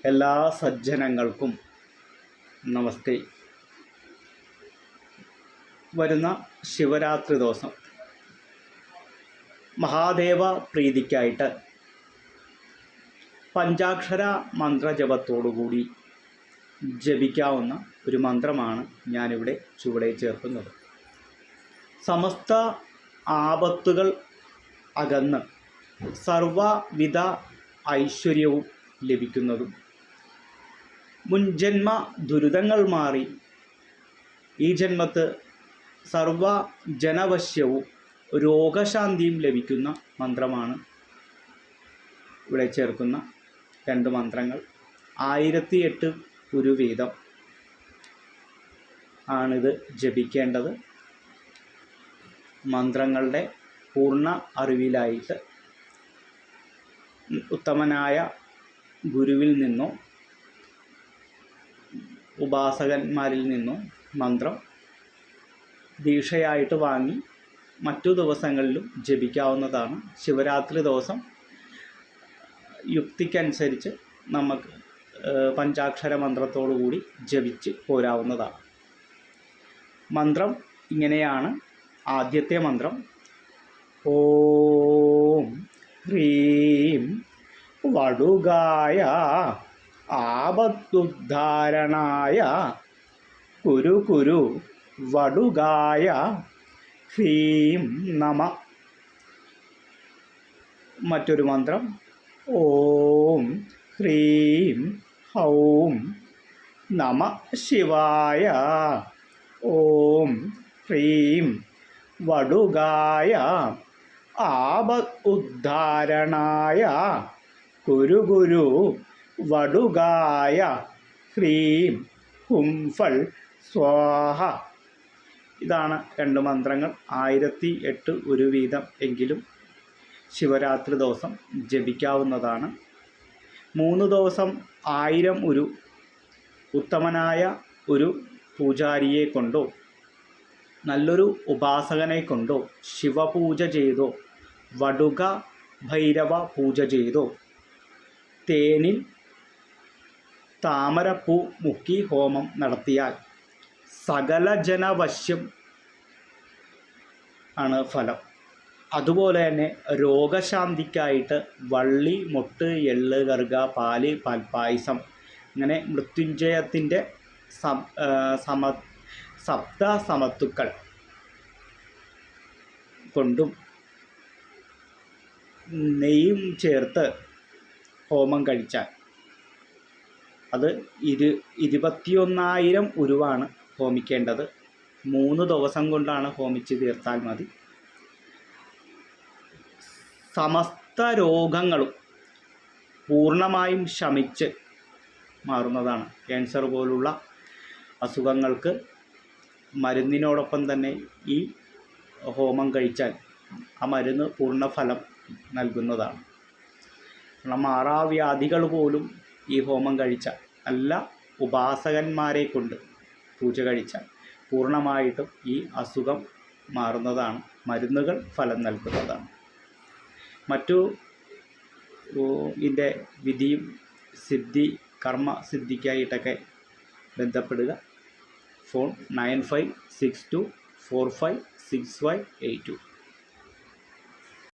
എല്ലാ സജ്ജനങ്ങൾക്കും നമസ്തേ. വരുന്ന ശിവരാത്രി ദിവസം മഹാദേവ പ്രീതിക്കായിട്ട് പഞ്ചാക്ഷര മന്ത്രജപത്തോടുകൂടി ജപിക്കാവുന്ന ഒരു മന്ത്രമാണ് ഞാനിവിടെ ചുവടെ ചേർക്കുന്നത്. സമസ്ത ആപത്തുകൾ അകന്ന് സർവവിധ ഐശ്വര്യവും ലഭിക്കുന്നതും മുൻജന്മ ദുരിതങ്ങൾ മാറി ഈ ജന്മത്ത് സർവ ജനവശ്യവും രോഗശാന്തിയും ലഭിക്കുന്ന മന്ത്രമാണ് ഇവിടെ ചേർക്കുന്ന രണ്ട് മന്ത്രങ്ങൾ. 1008 ഒരു വീതം ആണിത് ജപിക്കേണ്ടത്. മന്ത്രങ്ങളുടെ പൂർണ്ണ അറിവിലായിട്ട് ഉത്തമനായ ഗുരുവിൽ നിന്നോ ഉപാസകന്മാരിൽ നിന്നോ മന്ത്രം ദീക്ഷയായിട്ട് വാങ്ങി മറ്റു ദിവസങ്ങളിലും ജപിക്കാവുന്നതാണ്. ശിവരാത്രി ദിവസം യുക്തിക്കനുസരിച്ച് നമുക്ക് പഞ്ചാക്ഷര മന്ത്രത്തോടു കൂടി ജപിച്ച് പോരാവുന്നതാണ്. മന്ത്രം ഇങ്ങനെയാണ്. ആദ്യത്തെ മന്ത്രം ഓം ഹ്രീം വടുകായ ആപത്തുദ്ധാരണായ കുരു കുരു വടുകായ ഹ്രീം നമ. മറ്റൊരു മന്ത്രം ഓം ഹ്രീം ഹൗം നമ ശിവായ ഓം ഹ്രീം വടുകായ ആപത്തുദ്ധാരണായ കുരു കുരു വടുകായ ഹ്രീം ഹും ഫൾ സ്വാഹ. ഇതാണ് രണ്ട് മന്ത്രങ്ങൾ. 1008 ഒരു വീതം എങ്കിലും ശിവരാത്രി ദിവസം ജപിക്കാവുന്നതാണ്. 3 ദിവസം 1000 ഒരു ഉത്തമനായ ഒരു പൂജാരിയെ കൊണ്ടോ നല്ലൊരു ഉപാസകനെ കൊണ്ടോ ശിവപൂജ ചെയ്തോ വടുക ഭൈരവ പൂജ ചെയ്തോ തേനിൽ താമരപ്പൂ മുക്കി ഹോമം നടത്തിയാൽ സകല ജനവശ്യം ആണ് ഫലം. അതുപോലെ തന്നെ രോഗശാന്തിക്കായിട്ട് വള്ളി, മൊട്ട്, എള്ള്, ഗർഗ, പാല്, പാൽപ്പായസം അങ്ങനെ മൃത്യുഞ്ജയത്തിൻ്റെ സപ്ത സമത്തുക്കൾ കൊണ്ടും നെയ്യും ചേർത്ത് ഹോമം കഴിച്ചാൽ അത് 21,000 ഉരുവാണ് ഹോമിക്കേണ്ടത്. 3 ദിവസം കൊണ്ടാണ് ഹോമിച്ച് തീർത്താൽ മതി. സമസ്ത രോഗങ്ങളും പൂർണ്ണമായും ശമിച്ച് മാറുന്നതാണ്. ക്യാൻസർ പോലുള്ള അസുഖങ്ങൾക്ക് മരുന്നിനോടൊപ്പം തന്നെ ഈ ഹോമം കഴിച്ചാൽ ആ മരുന്ന് പൂർണ്ണഫലം നൽകുന്നതാണ്. കാരണം മാറാവ്യാധികൾ പോലും ഈ ഹോമം കഴിച്ചാൽ, നല്ല ഉപാസകന്മാരെ കൊണ്ട് പൂജ കഴിച്ചാൽ പൂർണ്ണമായിട്ടും ഈ അസുഖം മാറുന്നതാണ്. മരുന്നുകൾ ഫലം നൽകുന്നതാണ്. മറ്റു ഇതിൻ്റെ വിധിയും സിദ്ധി കർമ്മ സിദ്ധിക്കായിട്ടൊക്കെ ബന്ധപ്പെടുക. ഫോൺ 9562456582.